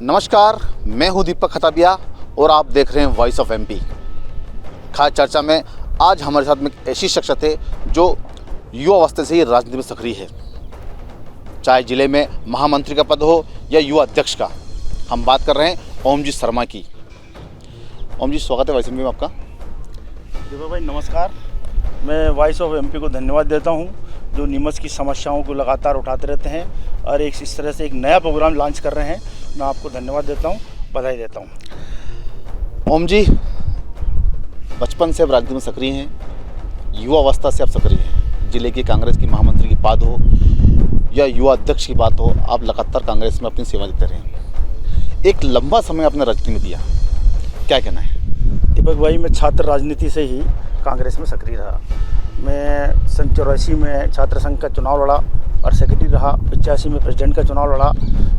नमस्कार, मैं हूं दीपक खताबिया और आप देख रहे हैं वॉइस ऑफ एमपी। खास चर्चा में आज हमारे साथ में एक ऐसी शख्सियत है जो युवा अवस्था से ही राजनीति में सक्रिय है, चाहे जिले में महामंत्री का पद हो या युवा अध्यक्ष का। हम बात कर रहे हैं ओम जी शर्मा की। ओम जी, स्वागत है वॉइस एमपी में आपका। दीपक भाई नमस्कार। मैं वॉइस ऑफ एमपी को धन्यवाद देता हूं जो नीमच की समस्याओं को लगातार उठाते रहते हैं और इस तरह से एक नया प्रोग्राम लॉन्च कर रहे हैं। मैं आपको धन्यवाद देता हूं, बधाई देता हूं। ओम जी, बचपन से आप राजनीति में सक्रिय हैं, युवा अवस्था से आप सक्रिय हैं। जिले की कांग्रेस की महामंत्री की बात हो या युवा अध्यक्ष की बात हो, आप लगातार कांग्रेस में अपनी सेवा देते रहे। एक लंबा समय आपने राजनीति में दिया, क्या कहना है? दीपक भाई, मैं छात्र राजनीति से ही कांग्रेस में सक्रिय रहा। मैं सन 84 में छात्र संघ का चुनाव लड़ा और सेक्रेटरी रहा। 85 में प्रेसिडेंट का चुनाव लड़ा,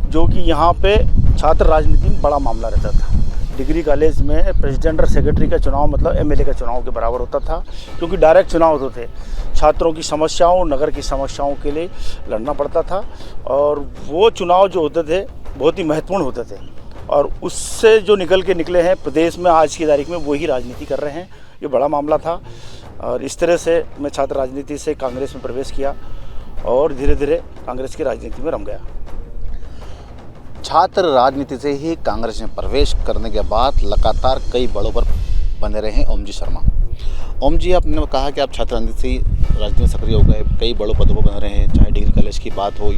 जो कि यहाँ पे छात्र राजनीति में बड़ा मामला रहता था। डिग्री कॉलेज में प्रेसिडेंट और सेक्रेटरी का चुनाव मतलब एमएलए का चुनाव के बराबर होता था, क्योंकि डायरेक्ट चुनाव होते थे। छात्रों की समस्याओं, नगर की समस्याओं के लिए लड़ना पड़ता था और वो चुनाव जो होते थे बहुत ही महत्वपूर्ण होते थे। और उससे जो निकले हैं प्रदेश में आज की तारीख में वही राजनीति कर रहे हैं। ये बड़ा मामला था और इस तरह से मैं छात्र राजनीति से कांग्रेस में प्रवेश किया और धीरे धीरे कांग्रेस की राजनीति में रम गया। छात्र राजनीति से ही कांग्रेस में प्रवेश करने के बाद लगातार कई बड़ों पर बने रहे हैं ओम जी शर्मा। ओम जी, आपने कहा कि आप छात्र राजनीति से ही राजनीति में सक्रिय हो गए, कई बड़ों पदों पर बने रहे हैं, चाहे डिग्री कॉलेज की बात हो,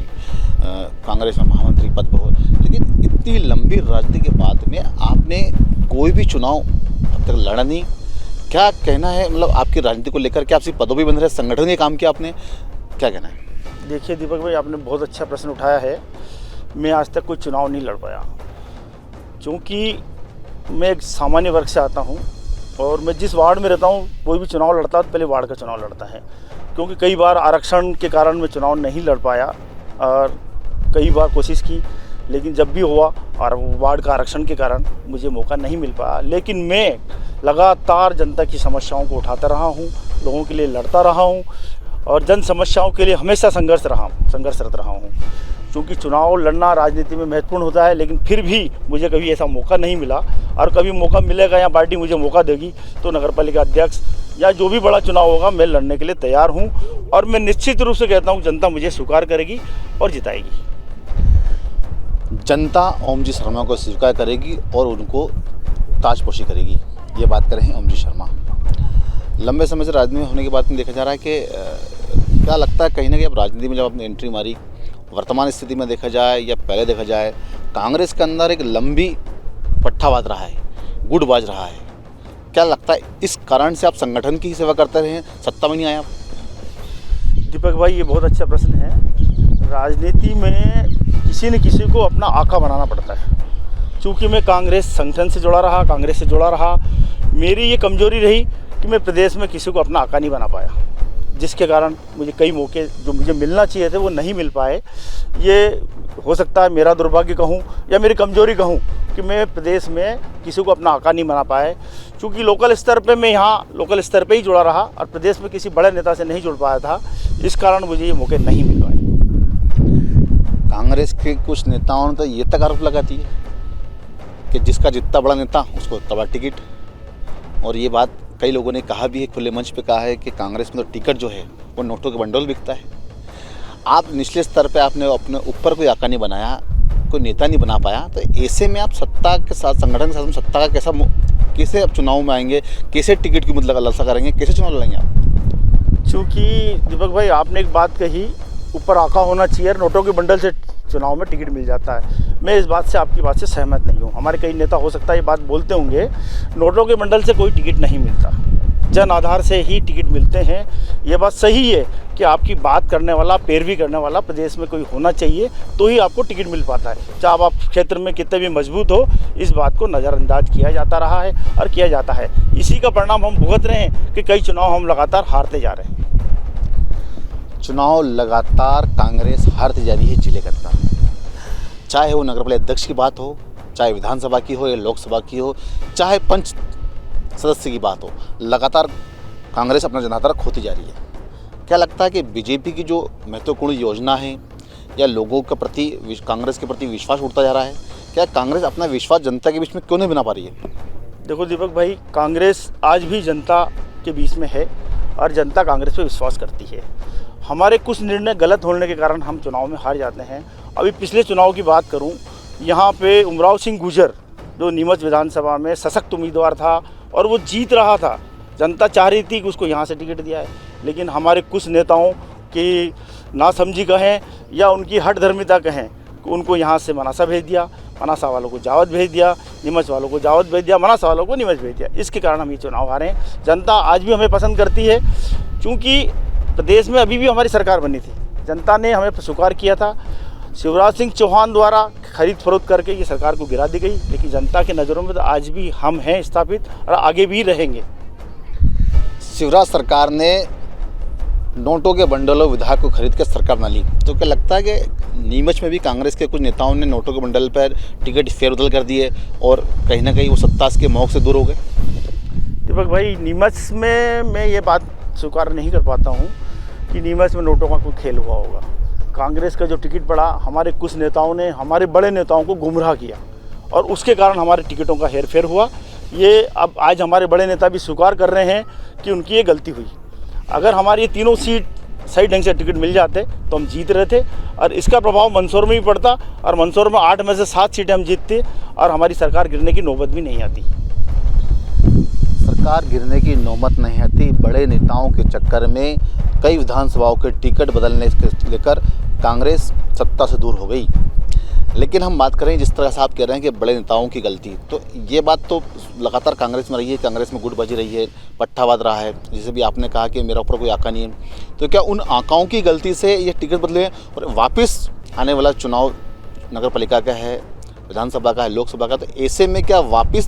कांग्रेस में महामंत्री पद पर हो। लेकिन इतनी लंबी राजनीति के बाद में आपने कोई भी चुनाव अब तक लड़ा नहीं। क्या कहना है, मतलब आपकी राजनीति को लेकर? क्या आपसी पदों भी बन रहे, संगठन के काम किया आपने, क्या कहना है? देखिए दीपक भाई, आपने बहुत अच्छा प्रश्न उठाया है। मैं आज तक कोई चुनाव नहीं लड़ पाया, क्योंकि मैं एक सामान्य वर्ग से आता हूं और मैं जिस वार्ड में रहता हूं कोई भी चुनाव लड़ता है तो पहले वार्ड का चुनाव लड़ता है। क्योंकि कई बार आरक्षण के कारण मैं चुनाव नहीं लड़ पाया और कई बार कोशिश की, लेकिन जब भी हुआ और वार्ड का आरक्षण के कारण मुझे मौका नहीं मिल पाया। लेकिन मैं लगातार जनता की समस्याओं को उठाता रहा हूँ, लोगों के लिए लड़ता रहा हूँ और जन समस्याओं के लिए हमेशा संघर्षरत रहा हूँ। क्योंकि चुनाव लड़ना राजनीति में महत्वपूर्ण होता है, लेकिन फिर भी मुझे कभी ऐसा मौका नहीं मिला और कभी मौका मिलेगा या पार्टी मुझे मौका देगी तो नगरपालिका अध्यक्ष या जो भी बड़ा चुनाव होगा मैं लड़ने के लिए तैयार हूँ। और मैं निश्चित रूप से कहता हूँ जनता मुझे स्वीकार करेगी और जिताएगी। जनता ओम जी शर्मा को स्वीकार करेगी और उनको ताजपोशी करेगी, ये बात कर रहे हैं ओम जी शर्मा। लंबे समय से राजनीति में होने के बाद में देखा जा रहा है कि क्या लगता है, कहीं ना कहीं अब राजनीति में जब आपने एंट्री मारी, वर्तमान स्थिति में देखा जाए या पहले देखा जाए, कांग्रेस के अंदर एक लंबी पट्टाबाज रहा है, गुटबाज रहा है। क्या लगता है इस कारण से आप संगठन की ही सेवा करते रहे, सत्ता में नहीं आए आप? दीपक भाई, ये बहुत अच्छा प्रश्न है। राजनीति में किसी न किसी को अपना आका बनाना पड़ता है। चूँकि मैं कांग्रेस संगठन से जुड़ा रहा, कांग्रेस से जुड़ा रहा, मेरी ये कमजोरी रही कि मैं प्रदेश में किसी को अपना आका नहीं बना पाया, जिसके कारण मुझे कई मौके जो मुझे मिलना चाहिए थे वो नहीं मिल पाए। ये हो सकता है मेरा दुर्भाग्य कहूँ या मेरी कमजोरी कहूँ कि मैं प्रदेश में किसी को अपना आका नहीं बना पाए। क्योंकि लोकल स्तर पे मैं यहाँ लोकल स्तर पे ही जुड़ा रहा और प्रदेश में किसी बड़े नेता से नहीं जुड़ पाया था, इस कारण मुझे ये मौके नहीं मिल पाए। कांग्रेस के कुछ नेताओं ने तो ये तक आरोप लगाती है कि जिसका जितना बड़ा नेता उसको उतना बड़ा टिकट। और ये बात कई लोगों ने कहा भी है, खुले मंच पे कहा है कि कांग्रेस में तो टिकट जो है वो नोटों के बंडल बिकता है। आप निचले स्तर पे आपने अपने ऊपर कोई आका नहीं बनाया, कोई नेता नहीं बना पाया, तो ऐसे में आप सत्ता के साथ, संगठन के साथ सत्ता का कैसे आप चुनाव में आएंगे, कैसे टिकट की मतलब लालसा करेंगे, कैसे चुनाव लड़ेंगे आप? चूँकि दीपक भाई, आपने एक बात कही, ऊपर आका होना चाहिए, नोटों के बंडल से चुनाव में टिकट मिल जाता है। मैं इस बात से, आपकी बात से सहमत नहीं हूँ। हमारे कई नेता हो सकता है ये बात बोलते होंगे, नोटों के बंडल से कोई टिकट नहीं मिलता, जन आधार से ही टिकट मिलते हैं। ये बात सही है कि आपकी बात करने वाला, पैरवी करने वाला प्रदेश में कोई होना चाहिए तो ही आपको टिकट मिल पाता है। चाहे आप क्षेत्र में कितने भी मजबूत हो, इस बात को नज़रअंदाज किया जाता रहा है और किया जाता है। इसी का परिणाम हम भुगत रहे हैं कि कई चुनाव हम लगातार हारते जा रहे हैं। चुनाव लगातार कांग्रेस हारती जा रही है जिले के अंदर, चाहे वो नगरपालिका अध्यक्ष की बात हो, चाहे विधानसभा की हो या लोकसभा की हो, चाहे पंच सदस्य की बात हो, लगातार कांग्रेस अपना जनाधार खोती जा रही है। क्या लगता है कि बीजेपी की जो महत्वपूर्ण योजना है या लोगों के प्रति, कांग्रेस के प्रति विश्वास उठता जा रहा है? क्या कांग्रेस अपना विश्वास जनता के बीच में क्यों नहीं बना पा रही है? देखो दीपक भाई, कांग्रेस आज भी जनता के बीच में है और जनता कांग्रेस पे विश्वास करती है। हमारे कुछ निर्णय गलत होने के कारण हम चुनाव में हार जाते हैं। अभी पिछले चुनाव की बात करूं, यहाँ पे उमराव सिंह गुर्जर जो नीमच विधानसभा में सशक्त उम्मीदवार था और वो जीत रहा था, जनता चाह रही थी कि उसको यहाँ से टिकट दिया है, लेकिन हमारे कुछ नेताओं की नासमझी कहें या उनकी हठधर्मिता कहें, उनको यहाँ से मनासा भेज दिया, मनासा वालों को जावद भेज दिया, नीमच वालों को जावद भेज दिया, मनासा वालों को नीमच भेज दिया। इसके कारण हम ये चुनाव हारे हैं। जनता आज भी हमें पसंद करती है, क्योंकि प्रदेश में अभी भी हमारी सरकार बनी थी, जनता ने हमें स्वीकार किया था। शिवराज सिंह चौहान द्वारा खरीद फरोख्त करके ये सरकार को गिरा दी गई, लेकिन जनता के नज़रों में तो आज भी हम हैं स्थापित और आगे भी रहेंगे। शिवराज सरकार ने नोटों के बंडलों विधायक को खरीद कर सरकार बना ली, तो क्या लगता है कि नीमच में भी कांग्रेस के कुछ नेताओं ने नोटों के बंडल पर टिकट फेरबदल कर दिए और कहीं ना कहीं वो सत्ता के मोह से दूर हो गए? दीपक भाई, नीमच में मैं ये बात स्वीकार नहीं कर पाता हूँ कि नीमच में नोटों का कोई खेल हुआ होगा। कांग्रेस का जो टिकट पड़ा, हमारे कुछ नेताओं ने हमारे बड़े नेताओं को गुमराह किया और उसके कारण हमारे टिकटों का हेरफेर हुआ। ये अब आज हमारे बड़े नेता भी स्वीकार कर रहे हैं कि उनकी ये गलती हुई। अगर हमारी ये तीनों सीट सही ढंग से टिकट मिल जाते तो हम जीत रहे थे, और इसका प्रभाव मंदसौर में भी पड़ता और मंदसौर में 8 में से 7 सीटें हम जीतते और हमारी सरकार गिरने की नौबत भी नहीं आती। सरकार गिरने की नौबत नहीं आती। बड़े नेताओं के चक्कर में कई विधानसभाओं के टिकट बदलने के लेकर कांग्रेस सत्ता से दूर हो गई। लेकिन हम बात करें जिस तरह से आप कह रहे हैं कि बड़े नेताओं की गलती, तो ये बात तो लगातार कांग्रेस में रही है, कांग्रेस में गुट बजी रही है, पट्टा बाज रहा है। जैसे भी आपने कहा कि मेरा ऊपर कोई आका नहीं है, तो क्या उन आकाओं की गलती से ये टिकट बदले हैं? और वापस आने वाला चुनाव नगर पालिका का है, विधानसभा का है, लोकसभा का, तो ऐसे में क्या वापस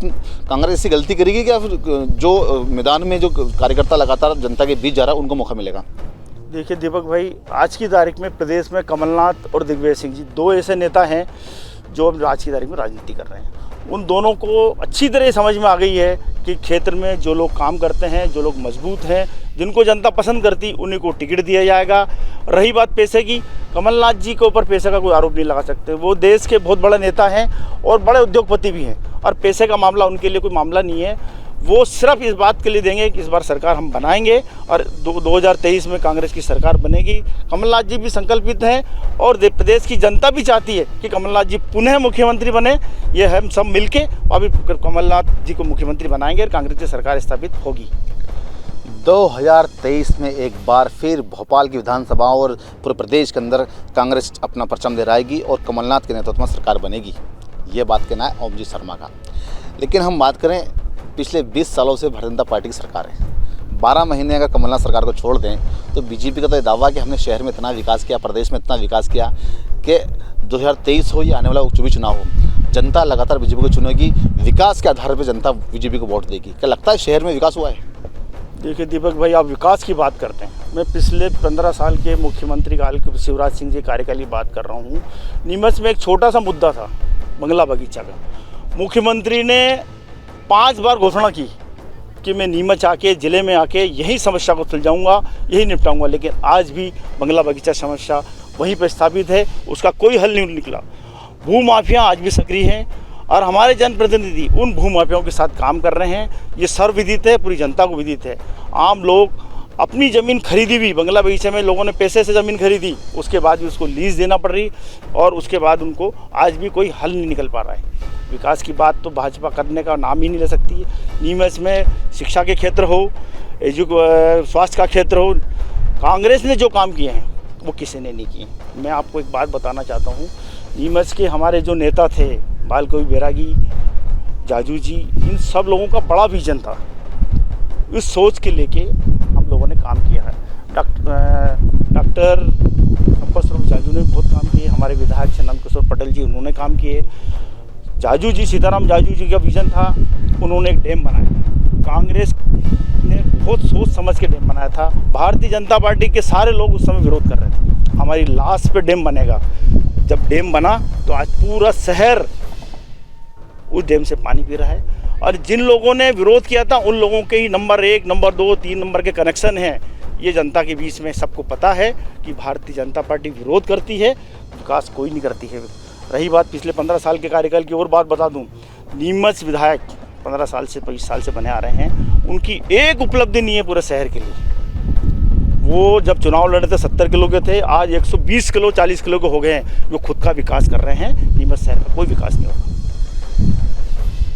कांग्रेस ऐसी गलती करेगी क्या? फिर जो मैदान में जो कार्यकर्ता लगातार जनता के बीच जा रहा है उनको मौका मिलेगा? देखिए दीपक भाई, आज की तारीख में प्रदेश में कमलनाथ और दिग्विजय सिंह जी 2 ऐसे नेता हैं जो अब आज की तारीख में राजनीति कर रहे हैं। उन दोनों को अच्छी तरह समझ में आ गई है कि क्षेत्र में जो लोग काम करते हैं, जो लोग मजबूत हैं, जिनको जनता पसंद करती, उन्हीं को टिकट दिया जाएगा। रही बात पैसे की, कमलनाथ जी के ऊपर पैसे का कोई आरोप नहीं लगा सकते। वो देश के बहुत बड़े नेता हैं और बड़े उद्योगपति भी हैं, और पैसे का मामला उनके लिए कोई मामला नहीं है। वो सिर्फ इस बात के लिए देंगे कि इस बार सरकार हम बनाएंगे और 2023 में कांग्रेस की सरकार बनेगी। कमलनाथ जी भी संकल्पित हैं और प्रदेश की जनता भी चाहती है कि कमलनाथ जी पुनः मुख्यमंत्री बने। ये हम सब मिलके अभी कमलनाथ जी को मुख्यमंत्री बनाएंगे और कांग्रेस की सरकार स्थापित होगी। 2023 में एक बार फिर भोपाल की विधानसभा और पूरे प्रदेश के अंदर कांग्रेस अपना परचम लहराएगी और कमलनाथ के नेतृत्व में सरकार बनेगी। ये बात कहना है ओमजी शर्मा का। लेकिन हम बात करें, पिछले 20 सालों से भारतीय जनता पार्टी की सरकार है। 12 महीने अगर कमलनाथ सरकार को छोड़ दें तो बीजेपी का तो दावा कि हमने शहर में इतना विकास किया, प्रदेश में इतना विकास किया कि 2023 हो या आने वाला उपचुनावी चुनाव हो, जनता लगातार बीजेपी को चुनेगी। विकास के आधार पर जनता बीजेपी को वोट देगी। क्या लगता है शहर में विकास हुआ है? देखिए दीपक भाई, आप विकास की बात करते हैं, मैं पिछले 15 साल के मुख्यमंत्री काल के शिवराज सिंह जी कार्यकाल की बात कर रहा हूँ। नीमच में एक छोटा सा मुद्दा था, बंगला बगीचा का। मुख्यमंत्री ने 5 बार घोषणा की कि मैं नीमच आके, ज़िले में आके यही समस्या को सुलझाऊंगा, यही निपटाऊंगा, लेकिन आज भी बंगला बगीचा समस्या वहीं पर स्थापित है, उसका कोई हल नहीं निकला। भू माफिया आज भी सक्रिय हैं और हमारे जनप्रतिनिधि उन भू माफियाओं के साथ काम कर रहे हैं। ये सर्वविदित है, पूरी जनता को विदित है। आम लोग अपनी ज़मीन खरीदी भी, बंगला बगीचे में लोगों ने पैसे से ज़मीन खरीदी, उसके बाद भी उसको लीज देना पड़ रही और उसके बाद उनको आज भी कोई हल नहीं निकल पा रहा है। विकास की बात तो भाजपा करने का नाम ही नहीं ले सकती है। नीमच में शिक्षा के क्षेत्र हो, स्वास्थ्य का क्षेत्र हो, कांग्रेस ने जो काम किए हैं वो किसी ने नहीं किए। मैं आपको एक बात बताना चाहता हूँ, नीमच के हमारे जो नेता थे, बालकोई बैरागी, जाजू जी, इन सब लोगों का बड़ा विजन था। इस सोच के लेके हम लोगों ने काम किया है। डॉक्टर संपत जाजू ने बहुत काम किए, हमारे विधायक से नंद किशोर पटेल जी, उन्होंने काम किए। जाजू जी, सीताराम जाजू जी का विजन था, उन्होंने एक डैम बनाया। कांग्रेस ने बहुत सोच समझ के डैम बनाया था। भारतीय जनता पार्टी के सारे लोग उस समय विरोध कर रहे थे, हमारी लाश पे डैम बनेगा। जब डैम बना तो आज पूरा शहर उस डैम से पानी पी रहा है। और जिन लोगों ने विरोध किया था उन लोगों के ही नंबर 1, नंबर 2, 3 नंबर के कनेक्शन हैं। ये जनता के बीच में सबको पता है कि भारतीय जनता पार्टी विरोध करती है, विकास कोई नहीं करती है। रही बात पिछले 15 साल के कार्यकाल की और बात बता दूं, नीमच विधायक 15 साल से 25 साल से बने आ रहे हैं, उनकी एक उपलब्धि नहीं है पूरे शहर के लिए। वो जब चुनाव लड़े थे 70 किलो के थे, आज 120 किलो 40 किलो के हो गए हैं। वो खुद का विकास कर रहे हैं, नीमच शहर का कोई विकास नहीं होगा।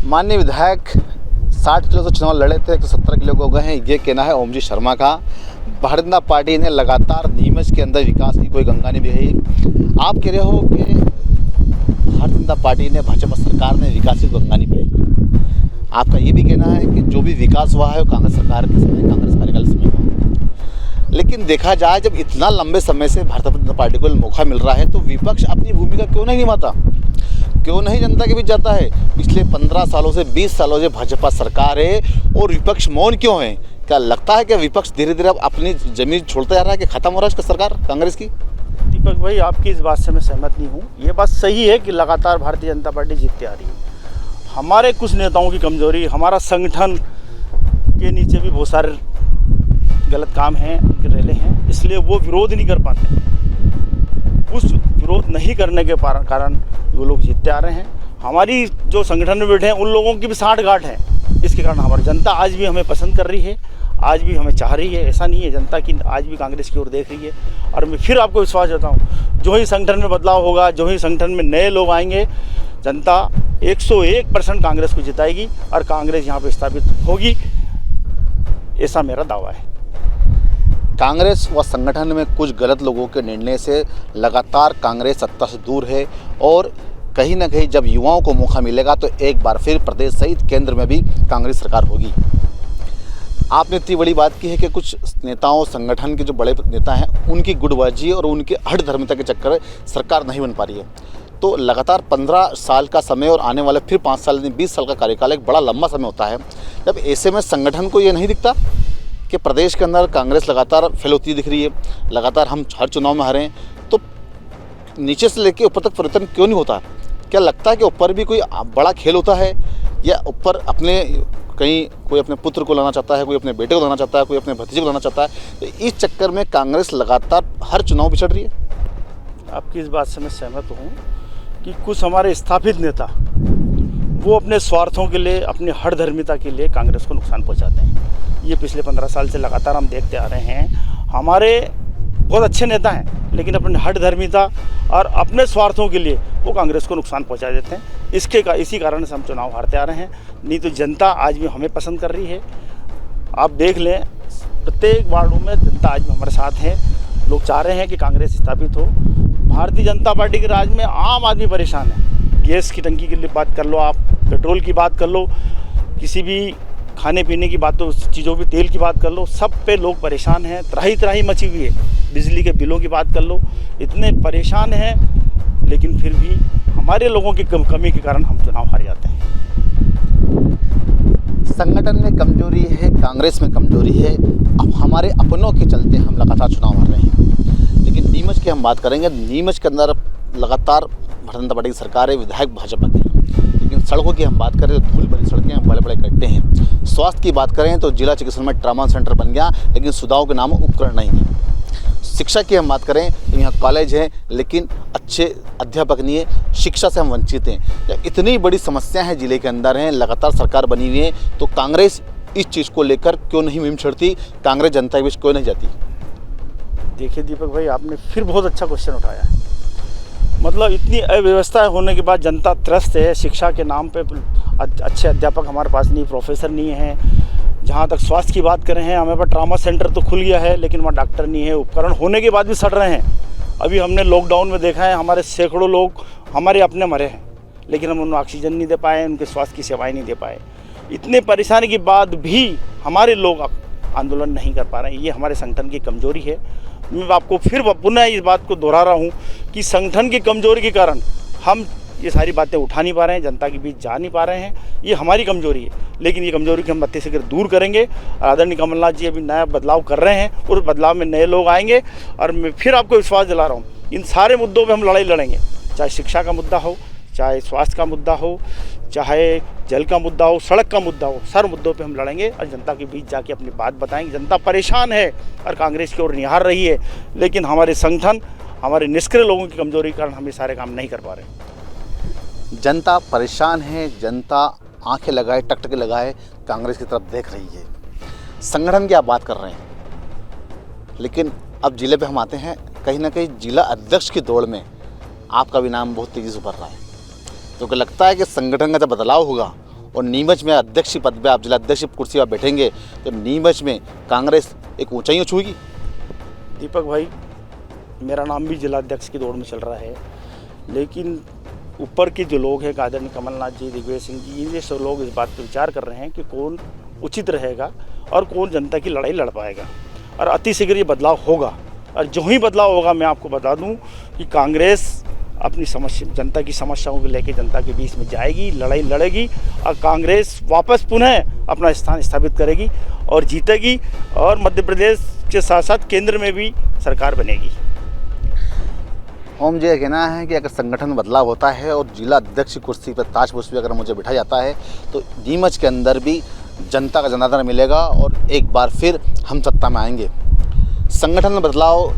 माननीय विधायक 60 किलो से चुनाव लड़े थे, 170 किलो को हो गए हैं, ये कहना है ओमजी शर्मा का। भारतीय जनता पार्टी ने लगातार नीमच के अंदर विकास की कोई गंगा नहीं बही। आप कह रहे हो कि भारतीय जनता पार्टी ने, भाजपा सरकार ने विकास की गंगा नहीं बही। आपका ये भी कहना है कि जो भी विकास हुआ है वो कांग्रेस सरकार के समय, कांग्रेस कार्यकाल समय हुआ। लेकिन देखा जाए, जब इतना लंबे समय से भारतीय जनता पार्टी को मौका मिल रहा है तो विपक्ष अपनी भूमिका क्यों नहीं निभाता, क्यों नहीं जनता के बीच जाता है? पिछले 15 सालों से 20 सालों से भाजपा सरकार है और विपक्ष मौन क्यों है? क्या लगता है कि विपक्ष धीरे धीरे अब अपनी जमीन छोड़ता जा रहा है कि खत्म हो रहा है इसका सरकार कांग्रेस की? दीपक भाई, आपकी इस बात से मैं सहमत नहीं हूँ। ये बात सही है कि लगातार भारतीय जनता पार्टी जीतती आ रही है। हमारे कुछ नेताओं की कमजोरी, हमारा संगठन के नीचे भी बहुत सारे गलत काम हैं, उनके रेले हैं, इसलिए वो विरोध नहीं कर पाते। उस विरोध नहीं करने के कारण वो लोग जीतते आ रहे हैं। हमारी जो संगठन में बैठे हैं उन लोगों की भी सांठगांठ है, इसके कारण हमारी जनता आज भी हमें पसंद कर रही है, आज भी हमें चाह रही है। ऐसा नहीं है, जनता की आज भी कांग्रेस की ओर देख रही है। और मैं फिर आपको विश्वास देता हूँ, जो ही संगठन में बदलाव होगा, जो ही संगठन में नए लोग आएंगे, जनता 101% कांग्रेस को जिताएगी और कांग्रेस यहाँ पर स्थापित होगी, ऐसा मेरा दावा है। कांग्रेस व संगठन में कुछ गलत लोगों के निर्णय से लगातार कांग्रेस सत्ता से दूर है और कहीं ना कहीं जब युवाओं को मौका मिलेगा तो एक बार फिर प्रदेश सहित केंद्र में भी कांग्रेस सरकार होगी। आपने इतनी बड़ी बात की है कि कुछ नेताओं, संगठन के जो बड़े नेता हैं, उनकी गुटबाजी और उनके हठधर्मिता के चक्कर में सरकार नहीं बन पा रही है। तो लगातार 15 साल का समय और आने वाले फिर 5 साल, 20 साल का कार्यकाल एक बड़ा लंबा समय होता है। जब ऐसे में संगठन को ये नहीं दिखता कि प्रदेश के अंदर कांग्रेस लगातार फेल होती दिख रही है, लगातार हम हर चुनाव में हारे हैं, तो नीचे से लेकर ऊपर तक परिवर्तन क्यों नहीं होता? क्या लगता है कि ऊपर भी कोई बड़ा खेल होता है, या ऊपर अपने कहीं कोई अपने पुत्र को लाना चाहता है, कोई अपने बेटे को लाना चाहता है, कोई अपने भतीजे को लाना चाहता है? तो इस चक्कर में कांग्रेस लगातार हर चुनाव बिछड़ रही है। आपकी इस बात से मैं सहमत हूँ कि कुछ हमारे स्थापित नेता वो अपने स्वार्थों के लिए, अपनी हठधर्मिता के लिए कांग्रेस को नुकसान पहुँचाते हैं। ये पिछले 15 साल से लगातार हम देखते आ रहे हैं। हमारे बहुत अच्छे नेता हैं, लेकिन अपनी हठधर्मिता और अपने स्वार्थों के लिए वो कांग्रेस को नुकसान पहुंचा देते हैं। इसी कारण से हम चुनाव हारते आ रहे हैं। नहीं तो जनता आज भी हमें पसंद कर रही है। आप देख लें, प्रत्येक वार्डों में जनता आज भी हमारे साथ है। लोग चाह रहे हैं कि कांग्रेस स्थापित हो। भारतीय जनता पार्टी के राज में आम आदमी परेशान है। गैस की टंकी की बात कर लो, आप पेट्रोल की बात कर लो, किसी भी खाने पीने की बात, तो चीज़ों की तेल की बात कर लो, सब पे लोग परेशान हैं। त्राही त्राही मची हुई है। बिजली के बिलों की बात कर लो, इतने परेशान हैं, लेकिन फिर भी हमारे लोगों की कमी के कारण हम चुनाव हार जाते हैं। संगठन में कमजोरी है, कांग्रेस में कमजोरी है। अब हमारे अपनों के चलते हम लगातार चुनाव हार रहे हैं। लेकिन नीमच की हम बात करेंगे, नीमच के अंदर लगातार भारतीय जनता पार्टी की सरकार है, विधायक भाजपा के हैं। लेकिन सड़कों की हम बात करें तो धूल भरी सड़कें हैं, बड़े बड़े गड्ढे हैं। स्वास्थ्य की बात करें तो जिला चिकित्सालय में ट्रामा सेंटर बन गया, लेकिन सुविधाओं के नाम उपकरण नहीं है। शिक्षा की हम बात करें तो यहाँ कॉलेज है, लेकिन अच्छे अध्यापक नहीं है। शिक्षा से हम वंचित हैं। जब इतनी बड़ी समस्या है जिले के अंदर हैं, लगातार सरकार बनी हुई है, तो कांग्रेस इस चीज़ को लेकर क्यों नहीं मुहिम छेड़ती? कांग्रेस जनता के बीच क्यों नहीं जाती? देखिए दीपक भाई, आपने फिर बहुत अच्छा क्वेश्चन उठाया है। मतलब इतनी अव्यवस्था होने के बाद जनता त्रस्त है। शिक्षा के नाम पे अच्छे अध्यापक हमारे पास नहीं, प्रोफेसर नहीं है। जहाँ तक स्वास्थ्य की बात करें हैं, हमारे पास ट्रामा सेंटर तो खुल गया है, लेकिन वहाँ डॉक्टर नहीं है। उपकरण होने के बाद भी सड़ रहे हैं। अभी हमने लॉकडाउन में देखा है, हमारे सैकड़ों लोग हमारे अपने मरे हैं, लेकिन हम उन्हें ऑक्सीजन नहीं दे पाए, उनके स्वास्थ्य की सेवाएँ नहीं दे पाए। इतने परेशानी के बाद भी हमारे लोग आंदोलन नहीं कर पा रहे हैं। ये हमारे संगठन की कमजोरी है। मैं आपको फिर पुनः इस बात को दोहरा रहा हूँ कि संगठन की कमजोरी के कारण हम ये सारी बातें उठा नहीं पा रहे हैं, जनता के बीच जा नहीं पा रहे हैं। ये हमारी कमजोरी है, लेकिन ये कमजोरी की हम बत्ती से दूर करेंगे। आदरणीय कमलनाथ जी अभी नया बदलाव कर रहे हैं, और उस बदलाव में नए लोग आएंगे। और मैं फिर आपको विश्वास दिला रहा हूँ, इन सारे मुद्दों पर हम लड़ाई लड़ेंगे। चाहे शिक्षा का मुद्दा हो, चाहे स्वास्थ्य का मुद्दा हो, चाहे जल का मुद्दा हो, सड़क का मुद्दा हो, सारे मुद्दों पे हम लड़ेंगे और जनता के बीच जाके अपनी बात बताएंगे। जनता परेशान है और कांग्रेस की ओर निहार रही है, लेकिन हमारे संगठन, हमारे निष्क्रिय लोगों की कमजोरी के कारण हम ये सारे काम नहीं कर पा रहे। जनता परेशान है, जनता आंखें लगाए टकटके लगाए कांग्रेस की तरफ देख रही है। संगठन की आप बात कर रहे हैं, लेकिन अब जिले पे हम आते हैं, कहीं ना कहीं जिला अध्यक्ष की दौड़ में आपका भी नाम बहुत तेज़ी से उभर रहा है। तो क्या लगता है कि संगठन का जब बदलाव होगा और नीमच में अध्यक्ष पद पे आप जिला अध्यक्ष की कुर्सी पर बैठेंगे तो नीमच में कांग्रेस एक ऊंचाइयों छूएगी? दीपक भाई, मेरा नाम भी जिला अध्यक्ष की दौड़ में चल रहा है, लेकिन ऊपर के जो लोग हैं, आदरणीय कमलनाथ जी, दिग्विजय सिंह जी, ये सब लोग इस बात पर विचार कर रहे हैं कि कौन उचित रहेगा और कौन जनता की लड़ाई लड़ पाएगा। और अतिशीघ्र ये बदलाव होगा, और जो ही बदलाव होगा मैं आपको बता दूं कि कांग्रेस अपनी समस्या, जनता की समस्याओं को लेकर जनता के बीच में जाएगी, लड़ाई लड़ेगी और कांग्रेस वापस पुनः अपना स्थान स्थापित करेगी और जीतेगी, और मध्य प्रदेश के साथ साथ केंद्र में भी सरकार बनेगी। ओम जी का कहना है कि अगर संगठन में बदलाव होता है और जिला अध्यक्ष की कुर्सी पर ताजपोश भी अगर मुझे बिठा जाता है तो नीमच के अंदर भी जनता का जनार्दन मिलेगा और एक बार फिर हम सत्ता में आएंगे। संगठन में बदलाव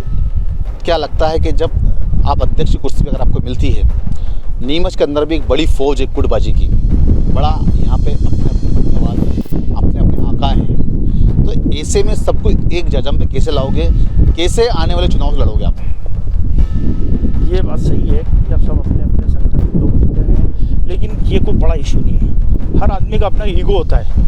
क्या लगता है कि जब आप अध्यक्ष की कुर्सी पर अगर आपको मिलती है, नीमच के अंदर भी एक बड़ी फौज है गुटबाजी की, बड़ा यहाँ पे अपने अपने आका हैं, तो ऐसे में सबको एक जजम पे कैसे लाओगे, कैसे आने वाले चुनाव से लड़ोगे आप? ये बात सही है कि अब सब अपने अपने संगठन के लोग जुटे हैं, लेकिन ये कोई बड़ा इशू नहीं है। हर आदमी का अपना ईगो होता है,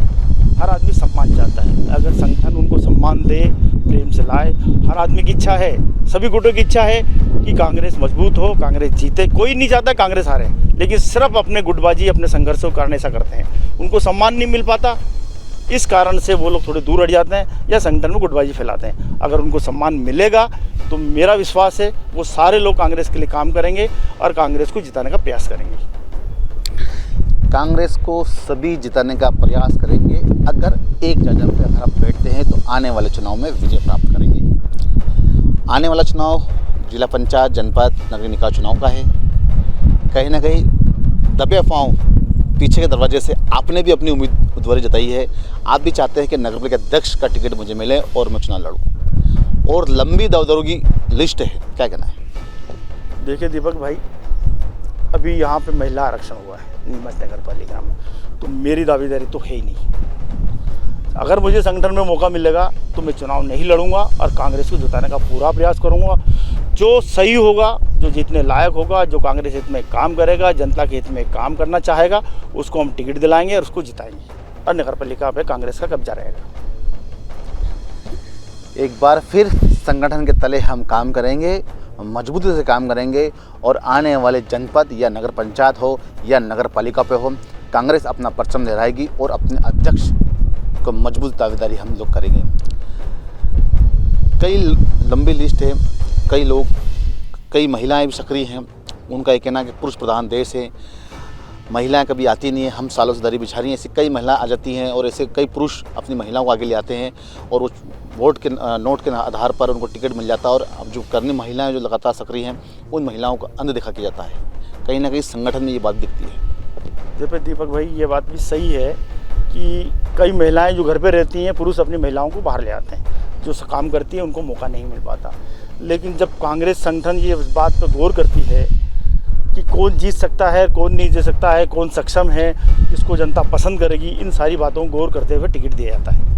हर आदमी सम्मान चाहता है। अगर संगठन उनको सम्मान दे, प्रेम से लाए, हर आदमी की इच्छा है, सभी गुटों की इच्छा है कि कांग्रेस मजबूत हो, कांग्रेस जीते। कोई नहीं चाहता कांग्रेस हारे, लेकिन सिर्फ अपने गुटबाजी, अपने संघर्षों के कारण ऐसा करते हैं। उनको सम्मान नहीं मिल पाता, इस कारण से वो लोग थोड़े दूर हट जाते हैं या संगठन में गुटबाजी फैलाते हैं। अगर उनको सम्मान मिलेगा तो मेरा विश्वास है वो सारे लोग कांग्रेस के लिए काम करेंगे और कांग्रेस को जिताने का प्रयास करेंगे। कांग्रेस को सभी जिताने का प्रयास करेंगे। अगर एक जगह पे अगर आप बैठते हैं तो आने वाले चुनाव में विजय प्राप्त करेंगे। आने वाला चुनाव जिला पंचायत, जनपद, नगरीय निकाय चुनाव का है। कहीं ना कहीं दबे अफवाहों पीछे के दरवाजे से आपने भी अपनी उम्मीदवारी जताई है। आप भी चाहते हैं कि नगर पालिका अध्यक्ष का टिकट मुझे मिले और मैं चुनाव लड़ूं, और लंबी दावेदारों की लिस्ट है, क्या कहना है? देखिए दीपक भाई, अभी यहाँ पे महिला आरक्षण हुआ है नीमच नगर पालिका में, तो मेरी दावेदारी तो है ही नहीं। अगर मुझे संगठन में मौका मिलेगा तो मैं चुनाव नहीं लड़ूंगा और कांग्रेस को जिताने का पूरा प्रयास करूंगा। जो सही होगा, जो जीतने लायक होगा, जो कांग्रेस हित में काम करेगा, जनता के हित में काम करना चाहेगा, उसको हम टिकट दिलाएंगे और उसको जिताएंगे और नगर पालिका पे कांग्रेस का कब्जा रहेगा। एक बार फिर संगठन के तले हम काम करेंगे, मजबूती से काम करेंगे, और आने वाले जनपद या नगर पंचायत हो या नगर पालिका पे हो, कांग्रेस अपना परचम लहराएगी और अपने अध्यक्ष को मजबूत दावेदारी हम लोग करेंगे। कई लंबी लिस्ट है, कई लोग, कई महिलाएं भी सक्रिय हैं। उनका ये कहना है कि पुरुष प्रधान देश है, महिलाएं कभी आती नहीं है, हम सालों से दरी बिछा रही हैं, ऐसी कई महिलाएं आ जाती हैं और ऐसे कई पुरुष अपनी महिलाओं को आगे ले आते हैं और वो वोट के नोट के आधार पर उनको टिकट मिल जाता है। और अब जो करनी महिलाएं जो लगातार सक्रिय हैं, उन महिलाओं को अनदेखा किया जाता है। कहीं ना कहीं संगठन में ये बात दिखती है। देखिए दीपक भाई, ये बात भी सही है कि कई महिलाएं जो घर पे रहती हैं, पुरुष अपनी महिलाओं को बाहर ले आते हैं, जो काम करती हैं उनको मौका नहीं मिल पाता। लेकिन जब कांग्रेस संगठन ये इस बात पर गौर करती है कि कौन जीत सकता है, कौन नहीं जीत सकता है, कौन सक्षम है, किसको जनता पसंद करेगी, इन सारी बातों को गौर करते हुए टिकट दिया जाता है।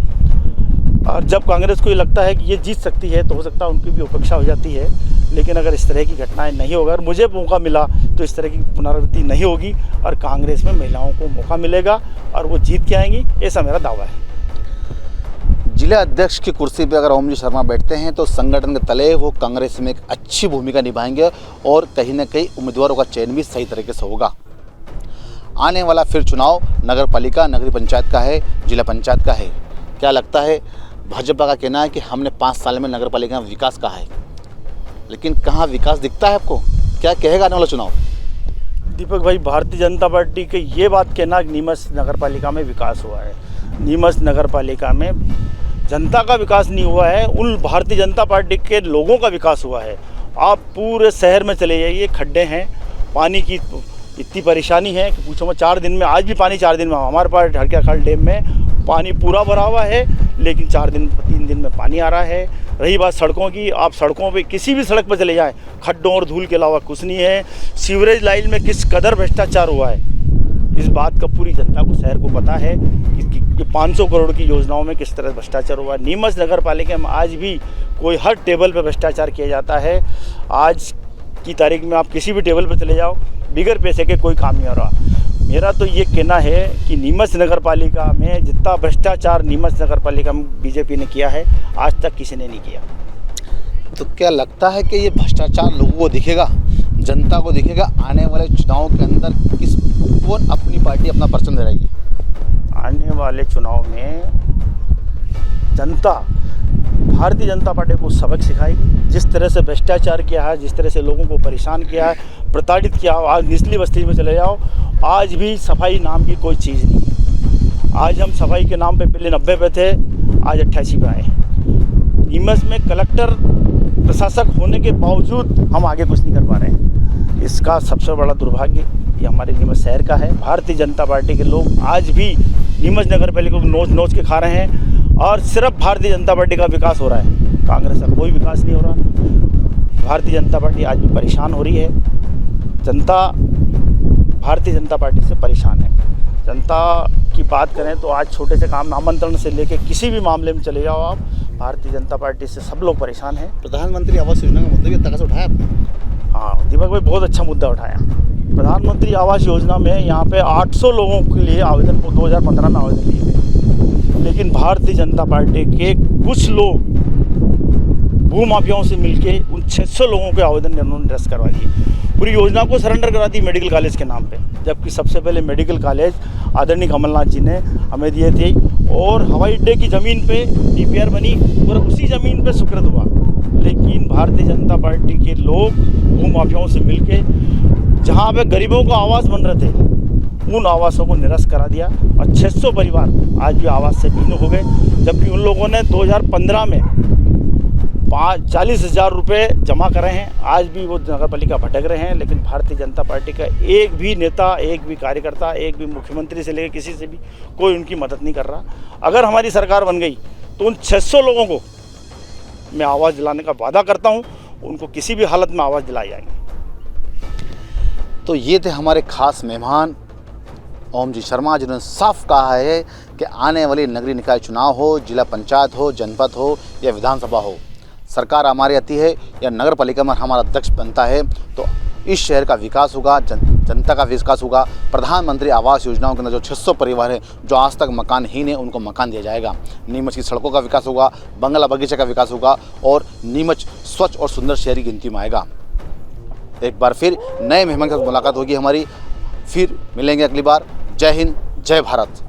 और जब कांग्रेस को ये लगता है कि ये जीत सकती है तो हो सकता है उनकी भी उपेक्षा हो जाती है। लेकिन अगर इस तरह की घटनाएं नहीं होगा और मुझे मौका मिला तो इस तरह की पुनरावृत्ति नहीं होगी और कांग्रेस में महिलाओं को मौका मिलेगा और वो जीत के आएंगी, ऐसा मेरा दावा है। जिला अध्यक्ष की कुर्सी पर अगर ओम जी शर्मा बैठते हैं तो संगठन के तले वो कांग्रेस में एक अच्छी भूमिका निभाएंगे और कहीं ना कहीं उम्मीदवारों का चयन भी सही तरीके से होगा। आने वाला फिर चुनाव नगर पालिका, नगरीय पंचायत का है, जिला पंचायत का है। क्या लगता है? भाजपा का कहना है कि हमने 5 साल में नगर पालिका में विकास कहा है, लेकिन कहाँ विकास दिखता है आपको? क्या कहेगा आने वाला चुनाव? दीपक भाई, भारतीय जनता पार्टी के ये बात कहना कि नीमच नगर पालिका में विकास हुआ है, नीमच नगर पालिका में जनता का विकास नहीं हुआ है, उन भारतीय जनता पार्टी के लोगों का विकास हुआ है। आप पूरे शहर में चले जाइए, खड्डे हैं, पानी की इतनी परेशानी है कि पूछो मत। 4 दिन में, आज भी पानी 4 दिन में हमारे पास ढड़किया खाल डैम में पानी पूरा भरा हुआ है, लेकिन 3 दिन में पानी आ रहा है। रही बात सड़कों की, आप सड़कों पे किसी भी सड़क पर चले जाएं, खड्डों और धूल के अलावा कुछ नहीं है। सीवरेज लाइन में किस कदर भ्रष्टाचार हुआ है, इस बात का पूरी जनता को, शहर को पता है कि 500 करोड़ की योजनाओं में किस तरह भ्रष्टाचार हुआ है। नीमच नगर पालिका में आज भी कोई हर टेबल पर भ्रष्टाचार किया जाता है। आज की तारीख में आप किसी भी टेबल पर चले जाओ, बिगर पैसे के कोई काम नहीं हो रहा। मेरा तो ये कहना है कि नीमच नगर पालिका में जितना भ्रष्टाचार नीमच नगर पालिका में बीजेपी ने किया है, आज तक किसी ने नहीं किया। तो क्या लगता है कि ये भ्रष्टाचार लोगों को दिखेगा, जनता को दिखेगा आने वाले चुनाव के अंदर? कौन अपनी पार्टी अपना परचम लहराएगी? आने वाले चुनाव में जनता भारतीय जनता पार्टी को सबक सिखाएगी। जिस तरह से भ्रष्टाचार किया है, जिस तरह से लोगों को परेशान किया है, प्रताड़ित किया, आज निचली बस्ती में चले जाओ, आज भी सफाई नाम की कोई चीज़ नहीं है। आज हम सफाई के नाम पे पहले 90 पे थे, आज 88 पे आए। नीमच में कलेक्टर प्रशासक होने के बावजूद हम आगे कुछ नहीं कर पा रहे हैं। इसका सबसे बड़ा दुर्भाग्य ये हमारे नीमच शहर का है। भारतीय जनता पार्टी के लोग आज भी नीमच नगर पालिका को नोच नोच के खा रहे हैं और सिर्फ भारतीय जनता पार्टी का विकास हो रहा है, कांग्रेस का कोई विकास नहीं हो रहा। भारतीय जनता पार्टी आज भी परेशान हो रही है। जनता भारतीय जनता पार्टी से परेशान है। जनता की बात करें तो आज छोटे से काम नामांतरण से लेकर किसी भी मामले में चले जाओ आप, भारतीय जनता पार्टी से सब लोग परेशान हैं। प्रधानमंत्री आवास योजना का मुद्दा भी अब तक से उठाया आपने? हाँ, दीपक भाई बहुत अच्छा मुद्दा उठाया। प्रधानमंत्री आवास योजना में यहाँ पे 800 लोगों के लिए आवेदन 2015 में आवेदन लिए गए, लेकिन भारतीय जनता पार्टी के कुछ लोग भूमाफियाओं से मिलके उन 600 लोगों के आवेदन उन्होंने निरस्त करवा दिए। पूरी योजना को सरेंडर करा दी मेडिकल कॉलेज के नाम पे, जबकि सबसे पहले मेडिकल कॉलेज आदरणीय कमलनाथ जी ने हमें दिए थे और हवाई अड्डे की ज़मीन पे DPR बनी और उसी ज़मीन पे स्वीकृत हुआ। लेकिन भारतीय जनता पार्टी के लोग भूमाफियाओं से मिलके जहाँ पे गरीबों को आवास बन रहे थे, उन आवासों को निरस्त करा दिया और 600 परिवार आज भी आवास से भिन्न हो गए। जबकि उन लोगों ने 2015 में 40,000 रुपये जमा करे हैं। आज भी वो नगर पालिका भटक रहे हैं, लेकिन भारतीय जनता पार्टी का एक भी नेता, एक भी कार्यकर्ता, एक भी मुख्यमंत्री से लेकर किसी से भी कोई उनकी मदद नहीं कर रहा। अगर हमारी सरकार बन गई तो उन 600 लोगों को मैं आवाज़ दिलाने का वादा करता हूँ, उनको किसी भी हालत में आवाज़ दिलाई जाएगी। तो ये थे हमारे खास मेहमान ओम जी शर्मा, जिन्होंने साफ कहा है कि आने वाली नगरीय निकाय चुनाव हो, जिला पंचायत हो, जनपद हो या विधानसभा हो, सरकार हमारी आती है या नगर पालिका में हमारा अध्यक्ष बनता है तो इस शहर का विकास होगा, जनता का विकास होगा। प्रधानमंत्री आवास योजनाओं के अंदर जो 600 परिवार हैं जो आज तक मकानहीन है, उनको मकान दिया जाएगा। नीमच की सड़कों का विकास होगा, बंगला बगीचे का विकास होगा और नीमच स्वच्छ और सुंदर शहर की गिनती में आएगा। एक बार फिर नए मेहमान के साथ मुलाकात होगी हमारी, फिर मिलेंगे अगली बार। जय हिंद, जय भारत।